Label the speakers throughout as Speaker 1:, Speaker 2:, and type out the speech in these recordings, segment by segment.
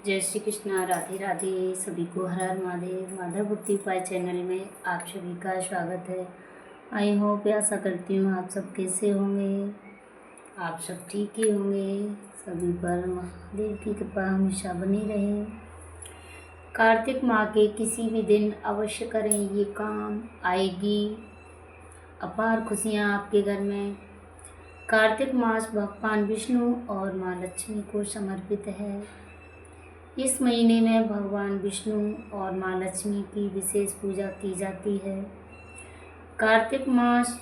Speaker 1: जय श्री कृष्णा। राधे राधे। सभी को हर हर महादेव। माधव भक्ति उपाय चैनल में आप सभी का स्वागत है। आई होप, आशा करती हूँ आप सब कैसे होंगे। आप सब ठीक ही होंगे। सभी पर महादेव की कृपा हमेशा बनी रहे। कार्तिक माह के किसी भी दिन अवश्य करें ये काम, आएगी अपार खुशियाँ आपके घर में। कार्तिक मास भगवान विष्णु और माँ लक्ष्मी को समर्पित है। इस महीने में भगवान विष्णु और माँ लक्ष्मी की विशेष पूजा की जाती है। कार्तिक मास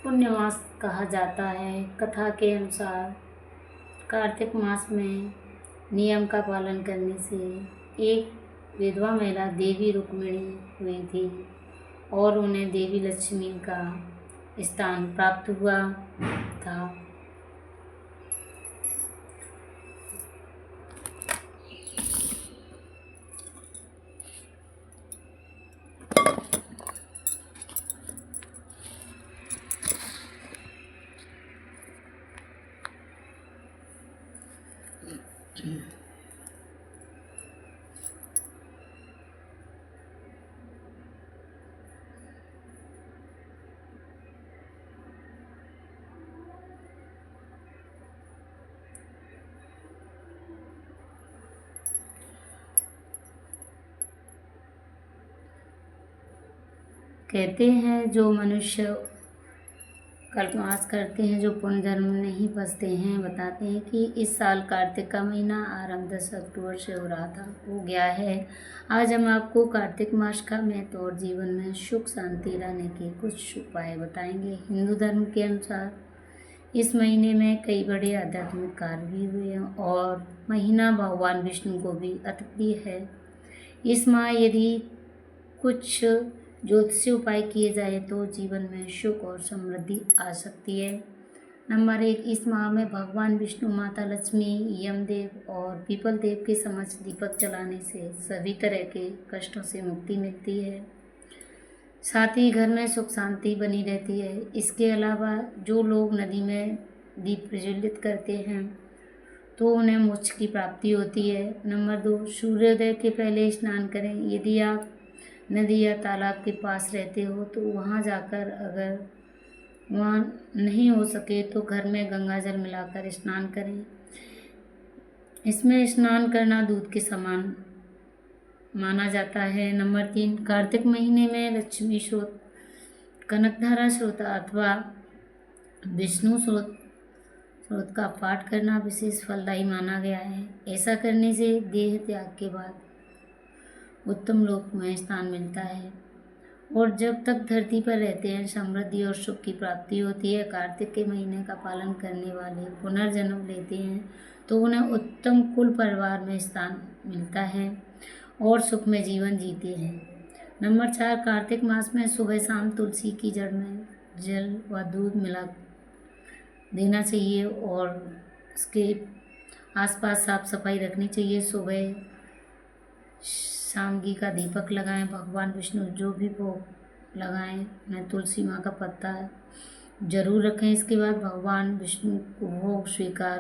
Speaker 1: पुण्य मास कहा जाता है। कथा के अनुसार कार्तिक मास में नियम का पालन करने से एक विधवा महिला देवी रुक्मिणी हुई थी और उन्हें देवी लक्ष्मी का स्थान प्राप्त हुआ था। कहते हैं जो मनुष्य कल्पवास करते हैं, जो पुण्य धर्म नहीं फंसते हैं, बताते हैं कि इस साल कार्तिक का महीना आरंभ 10 अक्टूबर से हो रहा था, हो गया है। आज हम आपको कार्तिक मास का महत्व और जीवन में सुख शांति लाने के कुछ उपाय बताएंगे। हिंदू धर्म के अनुसार इस महीने में कई बड़े आध्यात्मिक कार्य भी हुए हैं और महीना भगवान विष्णु को भी अति प्रिय है। इस माह यदि कुछ ज्योतिषीय उपाय किए जाए तो जीवन में सुख और समृद्धि आ सकती है। नंबर 1, इस माह में भगवान विष्णु, माता लक्ष्मी, यमदेव और पीपल देव के समक्ष दीपक जलाने से सभी तरह के कष्टों से मुक्ति मिलती है। साथ ही घर में सुख शांति बनी रहती है। इसके अलावा जो लोग नदी में दीप प्रज्वलित करते हैं तो उन्हें मोक्ष की प्राप्ति होती है। नंबर 2, सूर्योदय के पहले स्नान करें। यदि आप नदी या तालाब के पास रहते हो तो वहाँ जाकर, अगर वहाँ नहीं हो सके तो घर में गंगा जल मिलाकर स्नान करें। इसमें स्नान करना दूध के समान माना जाता है। नंबर 3, कार्तिक महीने में लक्ष्मी स्रोत, कनकधारा स्रोत अथवा विष्णु स्रोत का पाठ करना विशेष फलदायी माना गया है। ऐसा करने से देह त्याग के बाद उत्तम लोक में स्थान मिलता है और जब तक धरती पर रहते हैं समृद्धि और सुख की प्राप्ति होती है। कार्तिक के महीने का पालन करने वाले पुनर्जन्म लेते हैं तो उन्हें उत्तम कुल परिवार में स्थान मिलता है और सुख में जीवन जीते हैं। नंबर 4, कार्तिक मास में सुबह शाम तुलसी की जड़ में जल व दूध मिला देना चाहिए और उसके आसपास साफ सफाई रखनी चाहिए। सुबह शाम घी का दीपक लगाएं। भगवान विष्णु जो भी भोग लगाएं उन्हें तुलसी माँ का पत्ता जरूर रखें। इसके बाद भगवान विष्णु को भोग स्वीकार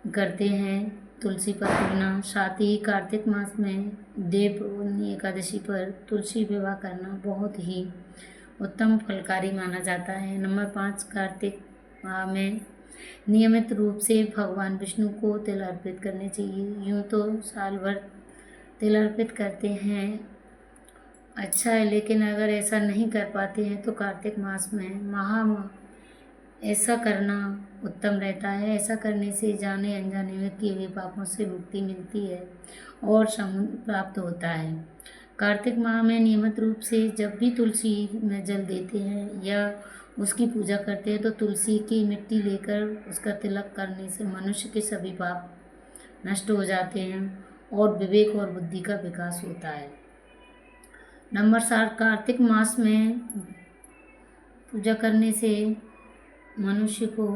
Speaker 1: करते हैं तुलसी पत्र बिना। साथ ही कार्तिक मास में देवउठनी एकादशी पर तुलसी विवाह करना बहुत ही उत्तम फलकारी माना जाता है। नंबर 5, कार्तिक माह में नियमित रूप से भगवान विष्णु को तिल अर्पित करने चाहिए। यूँ तो साल भर तिल अर्पित करते हैं, अच्छा है, लेकिन अगर ऐसा नहीं कर पाते हैं तो कार्तिक मास में ऐसा करना उत्तम रहता है। ऐसा करने से जाने अनजाने में किए हुए पापों से मुक्ति मिलती है और समुद्र प्राप्त होता है। कार्तिक माह में नियमित रूप से जब भी तुलसी में जल देते हैं या उसकी पूजा करते हैं तो तुलसी की मिट्टी लेकर उसका तिलक करने से मनुष्य के सभी पाप नष्ट हो जाते हैं और विवेक और बुद्धि का विकास होता है। नंबर 7, कार्तिक मास में पूजा करने से मनुष्य को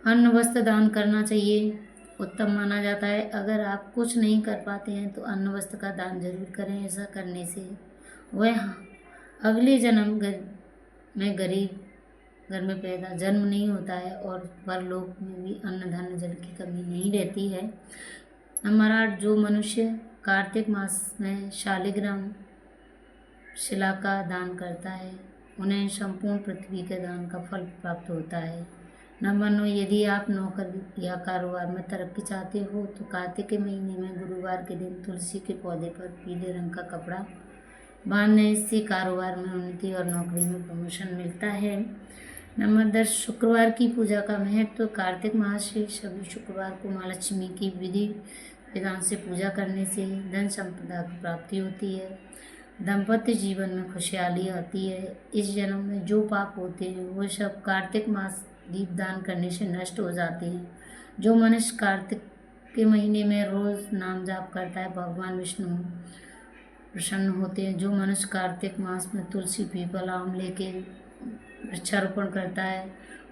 Speaker 1: अन्न वस्त्र दान करना चाहिए, उत्तम माना जाता है। अगर आप कुछ नहीं कर पाते हैं तो अन्न वस्त्र का दान जरूर करें। ऐसा करने से वह अगले जन्म में गरीब घर में पैदा जन्म नहीं होता है और परलोक में भी अन्न धन जल की कमी नहीं रहती है। नंबर 8, जो मनुष्य कार्तिक मास में शालिग्राम शिला का दान करता है उन्हें संपूर्ण पृथ्वी के दान का फल प्राप्त होता है। नंबर 9, यदि आप नौकरी या कारोबार में तरक्की चाहते हो तो कार्तिक के महीने में गुरुवार के दिन तुलसी के पौधे पर पीले रंग का कपड़ा बांधने से कारोबार में उन्नति और नौकरी में प्रमोशन मिलता है। नंबर 10, शुक्रवार की पूजा का महत्व। कार्तिक मास से सभी शुक्रवार को माँ लक्ष्मी की विधि विधान से पूजा करने से धन संपदा की प्राप्ति होती है, दाम्पत्य जीवन में खुशहाली आती है। इस जन्म में जो पाप होते हैं वो सब कार्तिक मास दीपदान करने से नष्ट हो जाते हैं। जो मनुष्य कार्तिक के महीने में रोज नाम जाप करता है भगवान विष्णु प्रसन्न होते हैं। जो मनुष्य कार्तिक मास में तुलसी पीपल आंवले के वृक्षारोपण करता है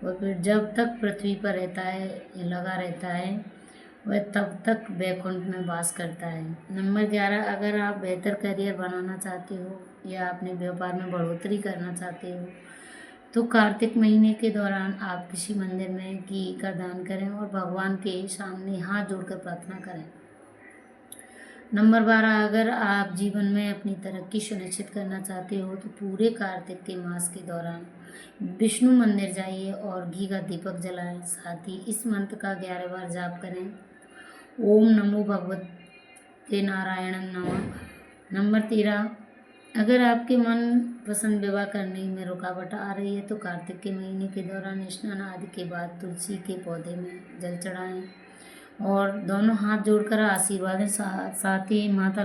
Speaker 1: और फिर जब तक पृथ्वी पर रहता है लगा रहता है वह तब तक वैकुंठ में वास करता है। नंबर 11, अगर आप बेहतर करियर बनाना चाहते हो या अपने व्यापार में बढ़ोतरी करना चाहते हो तो कार्तिक महीने के दौरान आप किसी मंदिर में घी का दान करें और भगवान के सामने हाथ जोड़कर प्रार्थना करें। नंबर 12, अगर आप जीवन में अपनी तरक्की सुनिश्चित करना चाहते हो तो पूरे कार्तिक के मास के दौरान विष्णु मंदिर जाइए और घी का दीपक जलाएं। साथ ही इस मंत्र का 11 बार जाप करें, ओम नमो भगवते नारायण नमः। नंबर 13, अगर आपके मन पसंद विवाह करने में रुकावट आ रही है तो कार्तिक के महीने के दौरान स्नान आदि के बाद तुलसी के पौधे में जल चढ़ाएं और दोनों हाथ जोड़कर आशीर्वाद दें। साथ ही माता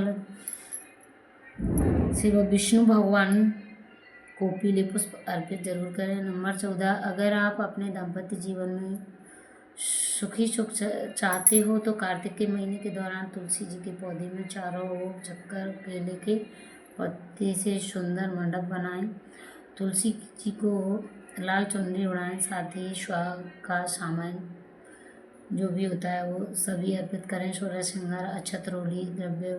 Speaker 1: से विष्णु भगवान को पीले पुष्प अर्पित जरूर करें। नंबर 14, अगर आप अपने दाम्पत्य जीवन में सुख चाहते हो तो कार्तिक के महीने के दौरान तुलसी जी के पौधे में चारों ओर चक्कर केले के पत्ते से सुंदर मंडप बनाएं। तुलसी जी को लाल चुनरी उड़ाएं। साथ ही स्वाग का सामान जो भी होता है वो सभी अर्पित करें। सोलह श्रृंगार अक्षत रोली द्रव्य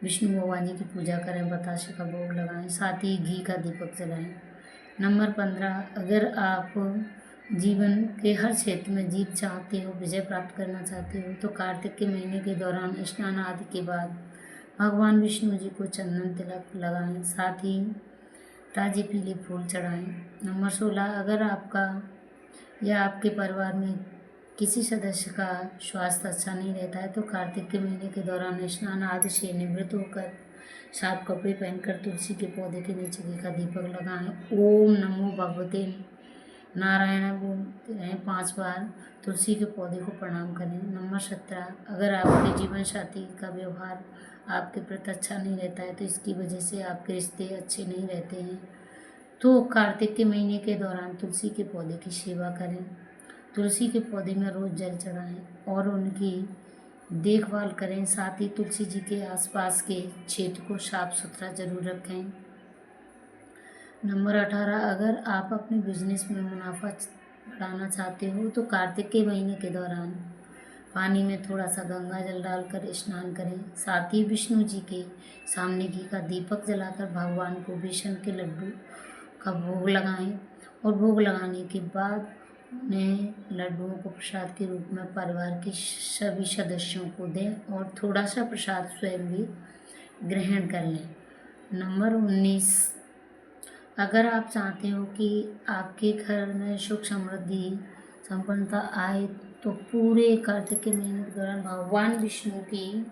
Speaker 1: विष्णु भगवान जी की पूजा करें, बतासे का भोग लगाएं, साथ ही घी का दीपक जलाएं। नंबर 15, अगर आप जीवन के हर क्षेत्र में जीत चाहते हो, विजय प्राप्त करना चाहते हो तो कार्तिक के महीने के दौरान स्नान आदि के बाद भगवान विष्णु जी को चंदन तिलक लगाएं, साथ ही ताजे पीले फूल चढ़ाएं। नंबर 16, अगर आपका या आपके परिवार में किसी सदस्य का स्वास्थ्य अच्छा नहीं रहता है तो कार्तिक के महीने के दौरान स्नान आदि से निवृत्त होकर साफ कपड़े पहनकर तुलसी के पौधे के नीचे घी का दीपक लगाएं। ओम नमो भगवते नारायण बोलते रहें 5 बार। तुलसी के पौधे को प्रणाम करें। नंबर 17, अगर आपके जीवन साथी का व्यवहार आपके प्रति अच्छा नहीं रहता है तो इसकी वजह से आपके रिश्ते अच्छे नहीं रहते हैं तो कार्तिक के महीने के दौरान तुलसी के पौधे की सेवा करें। तुलसी के पौधे में रोज जल चढ़ाएं और उनकी देखभाल करें। साथ ही तुलसी जी के आसपास के क्षेत्र को साफ सुथरा जरूर रखें। नंबर 18, अगर आप अपने बिजनेस में मुनाफा बढ़ाना चाहते हो तो कार्तिक के महीने के दौरान पानी में थोड़ा सा गंगा जल डालकर स्नान करें। साथ ही विष्णु जी के सामने घी का दीपक जलाकर भगवान को बेसन के लड्डू का भोग लगाएं और भोग लगाने के बाद उन्हें लड्डुओं को प्रसाद के रूप में परिवार के सभी सदस्यों को दें और थोड़ा सा प्रसाद स्वयं भी ग्रहण कर लें। नंबर 19, अगर आप चाहते हो कि आपके घर में सुख समृद्धि संपन्नता आए तो पूरे कार्तिक के महीने के दौरान भगवान विष्णु की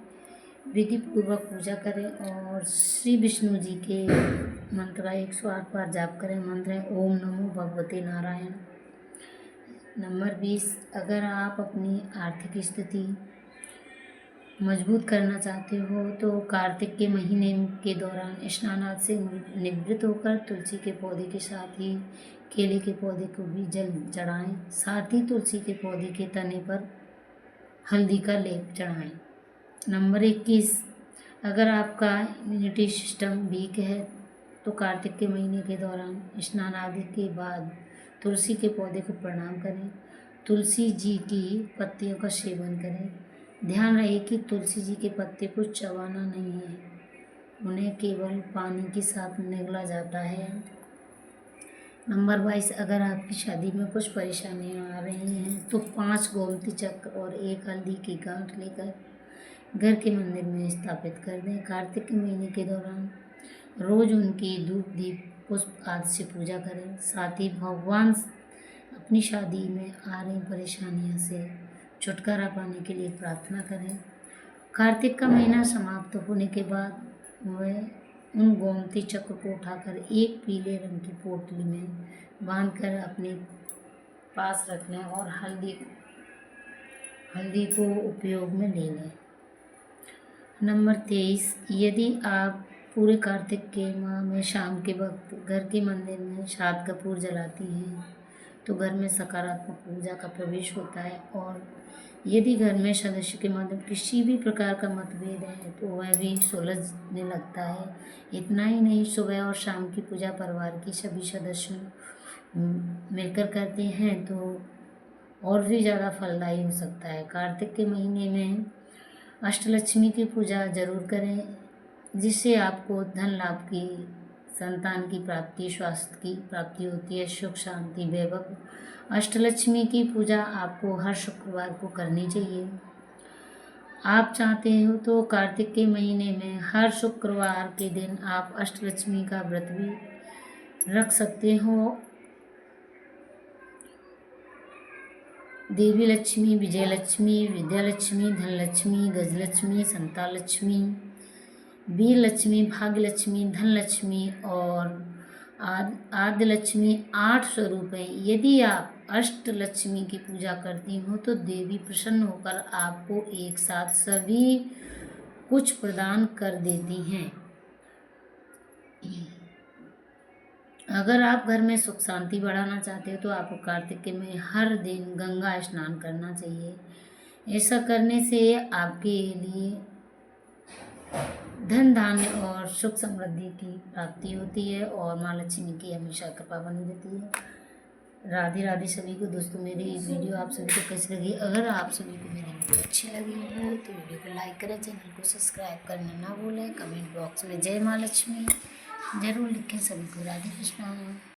Speaker 1: विधि पूर्वक पूजा करें और श्री विष्णु जी के मंत्र का 108 बार जाप करें। मंत्र है ओम नमो भगवते नारायण। नंबर 20, अगर आप अपनी आर्थिक स्थिति मजबूत करना चाहते हो तो कार्तिक के महीने के दौरान स्नान से निवृत्त होकर तुलसी के पौधे के साथ ही केले के पौधे को भी जल चढ़ाएं। साथ ही तुलसी के पौधे के तने पर हल्दी का लेप चढ़ाएं। नंबर 21, अगर आपका इम्यूनिटी सिस्टम वीक है तो कार्तिक के महीने के दौरान स्नान आदि के बाद तुलसी के पौधे को प्रणाम करें। तुलसी जी की पत्तियों का सेवन करें। ध्यान रहे कि तुलसी जी के पत्ते को चबाना नहीं है, उन्हें केवल पानी के साथ निगला जाता है। नंबर 22, अगर आपकी शादी में कुछ परेशानियां आ रही हैं तो 5 गोमती चक्र और 1 हल्दी की गांठ लेकर घर के मंदिर में स्थापित कर दें। कार्तिक के महीने के दौरान रोज उनकी धूप दीप पुष्प आदि से पूजा करें। साथ ही भगवान अपनी शादी में आ रही परेशानियों से छुटकारा पाने के लिए प्रार्थना करें। कार्तिक का महीना समाप्त होने के बाद वह उन गोमती चक्र को उठाकर एक पीले रंग की पोटली में बांधकर अपने पास रखने और हल्दी को उपयोग में ले लें। नंबर 23, यदि आप पूरे कार्तिक के माह में शाम के वक्त घर के मंदिर में सात कपूर जलाती हैं तो घर में सकारात्मक ऊर्जा का प्रवेश होता है, और यदि घर में सदस्य के मध्य किसी भी प्रकार का मतभेद है तो वह भी सुलझने लगता है। इतना ही नहीं, सुबह और शाम की पूजा परिवार के सभी सदस्य मिलकर करते हैं तो और भी ज़्यादा फलदायी हो सकता है। कार्तिक के महीने में अष्टलक्ष्मी की पूजा जरूर करें, जिससे आपको धन लाभ की, संतान की प्राप्ति, स्वास्थ्य की प्राप्ति होती है, सुख शांति वैभव। अष्टलक्ष्मी की पूजा आपको हर शुक्रवार को करनी चाहिए। आप चाहते हो तो कार्तिक के महीने में हर शुक्रवार के दिन आप अष्टलक्ष्मी का व्रत भी रख सकते हो। देवी लक्ष्मी, विजयलक्ष्मी, विद्यालक्ष्मी, धनलक्ष्मी, गजलक्ष्मी, संतालक्ष्मी, वीर लक्ष्मी, भाग्यलक्ष्मी, धनलक्ष्मी और आद्य लक्ष्मी 8 स्वरूप हैं। यदि आप अष्टलक्ष्मी की पूजा करती हो तो देवी प्रसन्न होकर आपको एक साथ सभी कुछ प्रदान कर देती हैं। अगर आप घर में सुख शांति बढ़ाना चाहते हो तो आपको कार्तिक के में हर दिन गंगा स्नान करना चाहिए। ऐसा करने से आपके लिए धन धान्य और सुख समृद्धि की प्राप्ति होती है और माँ लक्ष्मी की हमेशा कृपा बनी रहती है। राधे राधे सभी को। दोस्तों, मेरी वीडियो आप सभी को कैसी लगी? अगर आप सभी को मेरी वीडियो अच्छी लगी हो तो वीडियो को लाइक करें, चैनल को सब्सक्राइब करना ना भूलें। कमेंट बॉक्स में जय माँ लक्ष्मी जरूर लिखें। सभी को राधे कृष्णा।